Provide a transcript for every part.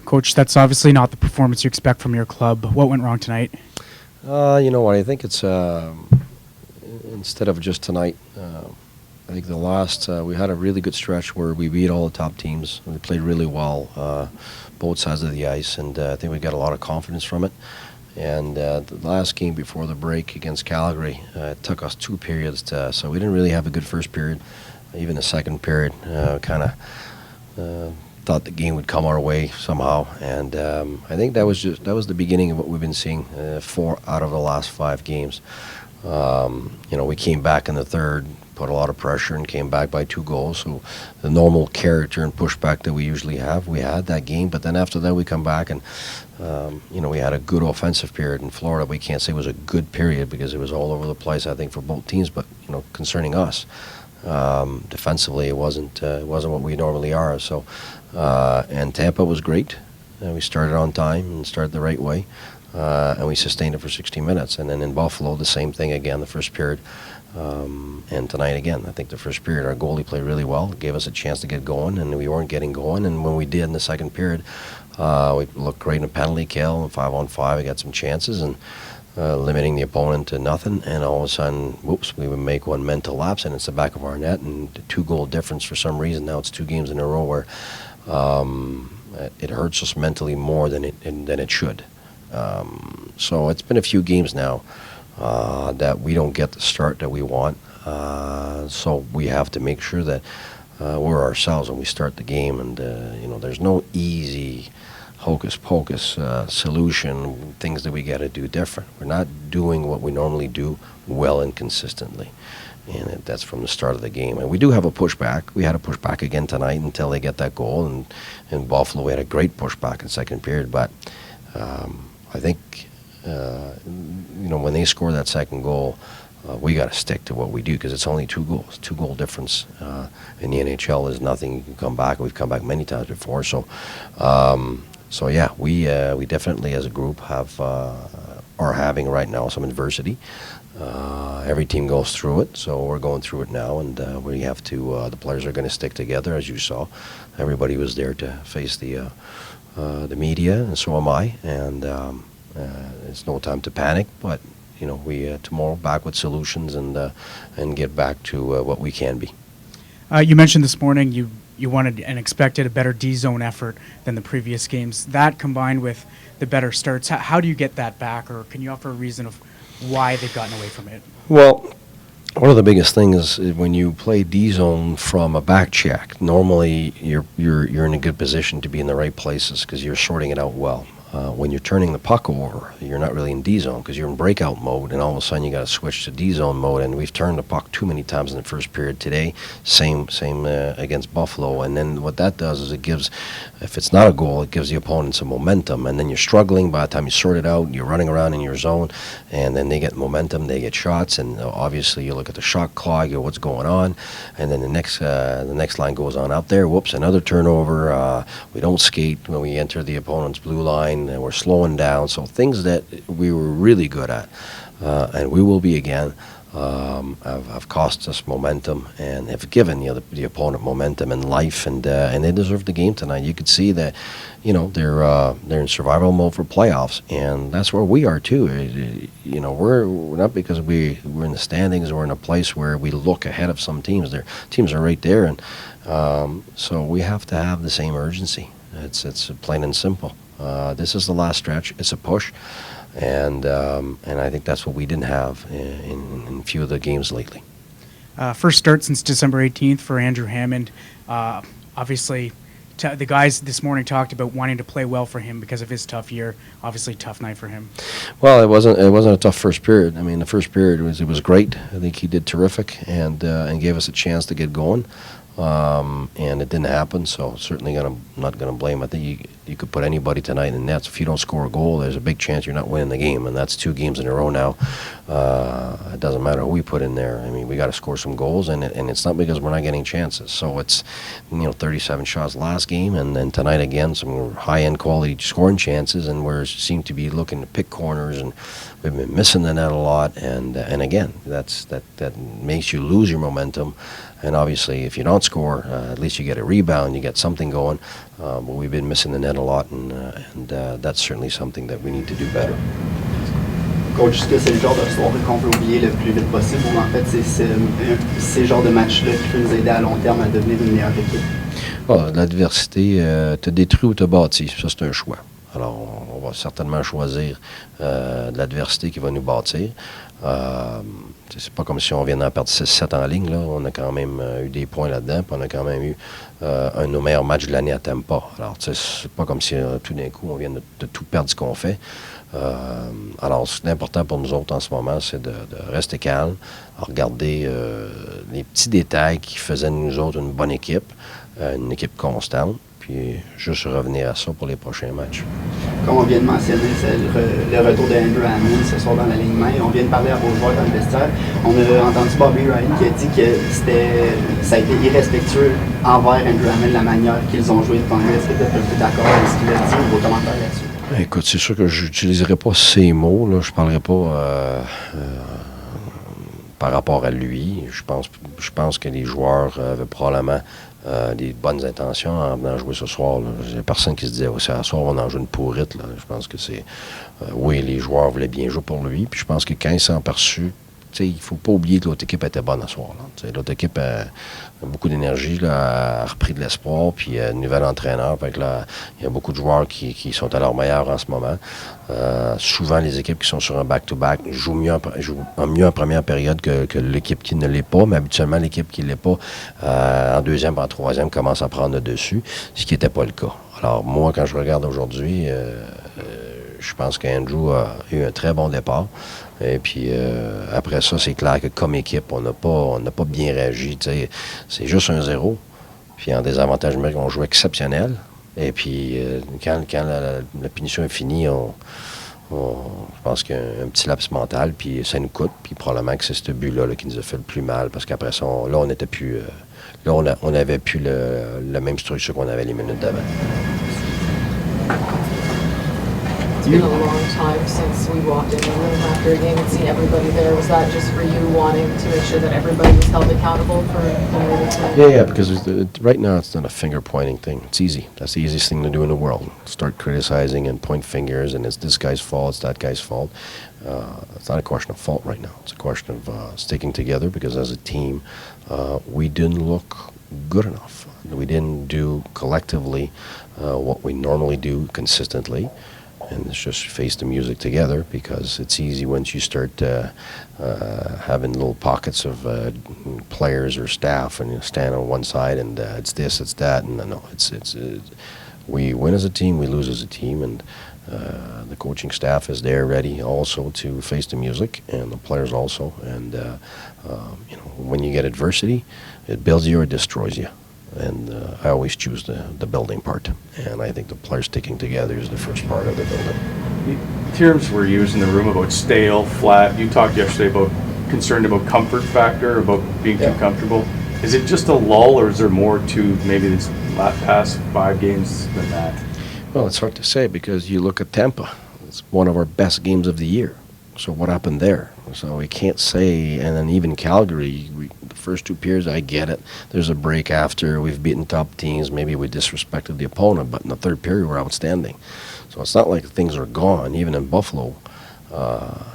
Coach, that's obviously not the performance you expect from your club. What went wrong tonight? You know what? I think it's instead of just tonight. I think the last we had a really good stretch where we beat all the top teams. We played really well, both sides of the ice, and I think we got a lot of confidence from it. And the last game before the break against Calgary, it took us 2 periods so we didn't really have a good first period. Even the second period, kind of thought the game would come our way somehow, and I think that was the beginning of what we've been seeing 4 out of the last 5 games. We came back in the third, put a lot of pressure, and came back by 2 goals. So the normal character and pushback that we usually have, we had that game. But then after that, we come back and we had a good offensive period in Florida. We can't say it was a good period because it was all over the place, I think, for both teams. But concerning us, defensively, it wasn't what we normally are. So and Tampa was great. We started on time and started the right way. And we sustained it for 60 minutes. And then in Buffalo, the same thing again, the first period. And tonight again, I think the first period, our goalie played really well, gave us a chance to get going, and we weren't getting going. And when we did in the second period, we looked great in a penalty kill, and 5-on-5, we got some chances, and limiting the opponent to nothing. And all of a sudden, whoops, we would make one mental lapse, and it's the back of our net, and the 2-goal difference for some reason. Now it's 2 games in a row where it hurts us mentally more than it should. So it's been a few games now that we don't get the start that we want. So we have to make sure that we're ourselves when we start the game. And, there's no easy hocus-pocus solution, things that we got to do different. We're not doing what we normally do well and consistently. And that's from the start of the game. And we do have a pushback. We had a pushback again tonight until they get that goal. And in Buffalo, we had a great pushback in second period. But I think, when they score that second goal, we got to stick to what we do because it's only 2 goals. 2-goal difference in the NHL is nothing. You can come back. We've come back many times before. So yeah, we definitely as a group are having right now some adversity. Every team goes through it, so we're going through it now, and we have to. The players are going to stick together, as you saw. Everybody was there to face the media, and so am I. And it's no time to panic, but we tomorrow back with solutions and get back to what we can be. You mentioned this morning you wanted and expected a better D-zone effort than the previous games. That combined with the better starts, how do you get that back, or can you offer a reason of why they've gotten away from it? Well, one of the biggest things is when you play D-zone from a back check, normally you're in a good position to be in the right places because you're sorting it out well. When you're turning the puck over, you're not really in D-zone because you're in breakout mode, and all of a sudden you got to switch to D-zone mode. And we've turned the puck too many times in the first period today. Same against Buffalo. And then what that does is it gives, if it's not a goal, it gives the opponent some momentum. And then you're struggling by the time you sort it out. You're running around in your zone, and then they get momentum. They get shots, and obviously you look at the shot clock. You know what's going on, and then the next line goes on out there. Whoops, another turnover. We don't skate when we enter the opponent's blue line. And we're slowing down, so things that we were really good at, and we will be again, have cost us momentum and have given the opponent momentum and life, and they deserve the game tonight. You could see that, they're in survival mode for playoffs, and that's where we are too. We're not because we're in the standings or in a place where we look ahead of some teams. Their teams are right there, and so we have to have the same urgency. It's plain and simple. This is the last stretch. It's a push, and I think that's what we didn't have in a few of the games lately. First start since December 18th for Andrew Hammond. Obviously, the guys this morning talked about wanting to play well for him because of his tough year. Obviously, tough night for him. Well, it wasn't a tough first period. I mean, the first period was great. I think he did terrific and gave us a chance to get going. And it didn't happen, so certainly not gonna blame. I think you could put anybody tonight in the nets. If you don't score a goal, there's a big chance you're not winning the game, and that's 2 games in a row now. It doesn't matter who we put in there. I mean, we got to score some goals, and it's not because we're not getting chances. So it's 37 shots last game, and then tonight again some high-end quality scoring chances, and we seem to be looking to pick corners, and we've been missing the net a lot. And again, that makes you lose your momentum. And obviously, if you don't score, at least you get a rebound, you get something going. But we've been missing the net a lot, and that's certainly something that we need to do better. Coach, est-ce que c'est le genre de soirée qu'on veut oublier le plus vite possible ou en fait c'est ces genres de matchs-là qui peuvent nous aider à long terme à devenir une meilleure équipe? L'adversité te détruit ou te bâtit, ça c'est un choix. Alors on va certainement choisir de l'adversité qui va nous bâtir. C'est pas comme si on vient d'en perdre 6-7 en ligne. Là. On a quand même eu des points là-dedans, puis on a quand même eu un de nos meilleurs matchs de l'année à Tampa. Alors, c'est pas comme si tout d'un coup, on vient de tout perdre ce qu'on fait. Alors, ce qui est important pour nous autres en ce moment, c'est de rester calme, regarder les petits détails qui faisaient de nous autres une bonne équipe constante, puis juste revenir à ça pour les prochains matchs. Comme on vient de mentionner, c'est le retour d'Andrew Hammond ce soir dans l'alignement et on vient de parler à vos joueurs dans le vestiaire. On a entendu Bobby Ryan qui a dit que ça a été irrespectueux envers Andrew Hammond la manière qu'ils ont joué devant lui. Est-ce que vous êtes un peu d'accord avec ce qu'il a dit ou vos commentaires là-dessus? Écoute, c'est sûr que je n'utiliserai pas ces mots. Là. Je ne parlerai pas par rapport à lui. Je pense que les joueurs avaient probablement des bonnes intentions en venant jouer ce soir. Il n'y a personne qui se disait ce soir, on en joue une pourrite. Là. Je pense que c'est... oui, les joueurs voulaient bien jouer pour lui. Puis je pense que quand ils s'en aperçus, il ne faut pas oublier que l'autre équipe était bonne ce soir. L'autre équipe a beaucoup d'énergie, a repris de l'espoir, puis un nouvel entraîneur. Fait que là, il y a beaucoup de joueurs qui sont à leur meilleur en ce moment. Souvent, les équipes qui sont sur un back-to-back jouent mieux en première période que l'équipe qui ne l'est pas, mais habituellement, l'équipe qui ne l'est pas, en deuxième, en troisième, commence à prendre le dessus, ce qui n'était pas le cas. Alors, moi, quand je regarde aujourd'hui, je pense qu'Andrew a eu un très bon départ. Et puis, après ça, c'est clair que comme équipe, on n'a pas bien réagi. C'est juste 1-0. Puis, en désavantage numérique, on joue exceptionnel. Et puis, quand la punition est finie, je pense qu'il y a un petit laps mental, puis ça nous coûte. Puis, probablement que c'est ce but-là qui nous a fait le plus mal. Parce qu'après ça, on n'était plus... on n'avait plus la même structure qu'on avait les minutes d'avant. It's been a long time since we walked in the room after a game and seen everybody there. Was that just for you wanting to make sure that everybody was held accountable for the movement? Yeah, because right now it's not a finger-pointing thing. It's easy. That's the easiest thing to do in the world. Start criticizing and point fingers, and it's this guy's fault, it's that guy's fault. It's not a question of fault right now. It's a question of sticking together because as a team, we didn't look good enough. We didn't do collectively what we normally do consistently. And it's just face the music together because it's easy once you start having little pockets of players or staff and you stand on one side and it's this, it's that. And no, we win as a team, we lose as a team, and the coaching staff is there ready also to face the music, and the players also. And when you get adversity, it builds you or destroys you. And I always choose the building part. And I think the players sticking together is the first part of the building. Terms were used in the room about stale, flat. You talked yesterday about concerned about comfort factor, about being too comfortable. Is it just a lull, or is there more to maybe these past 5 games than that? Well, it's hard to say because you look at Tampa. It's one of our best games of the year. So what happened there? So we can't say, and then even Calgary, the first 2 periods, I get it. There's a break after. We've beaten top teams. Maybe we disrespected the opponent, but in the third period, we're outstanding. So it's not like things are gone. Even in Buffalo,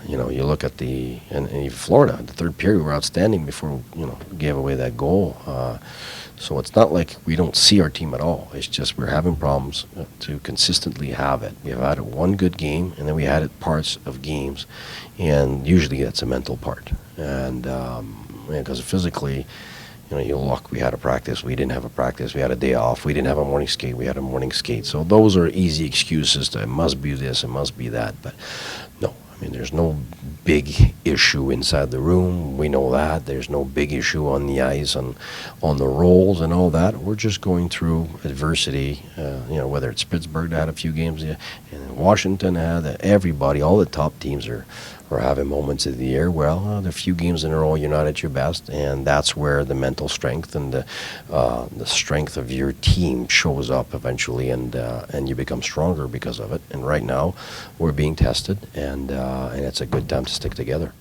you look at and even Florida, the third period, we're outstanding before, gave away that goal. So it's not like we don't see our team at all. It's just we're having problems to consistently have it. We've had one good game, and then we had it parts of games, and usually that's a mental part. And because physically, you look, we had a practice, we didn't have a practice, we had a day off, we didn't have a morning skate, we had a morning skate. So those are easy excuses to it must be this, it must be that. But no, there's no big issue inside the room. We know that. There's no big issue on the ice, on the rolls and all that. We're just going through adversity, whether it's Pittsburgh that had a few games, and Washington had everybody, all the top teams are having moments of the year. Well, there are a few games in a row you're not at your best, and that's where the mental strength and the strength of your team shows up eventually, and you become stronger because of it. And right now, we're being tested, and it's a good time to stick together.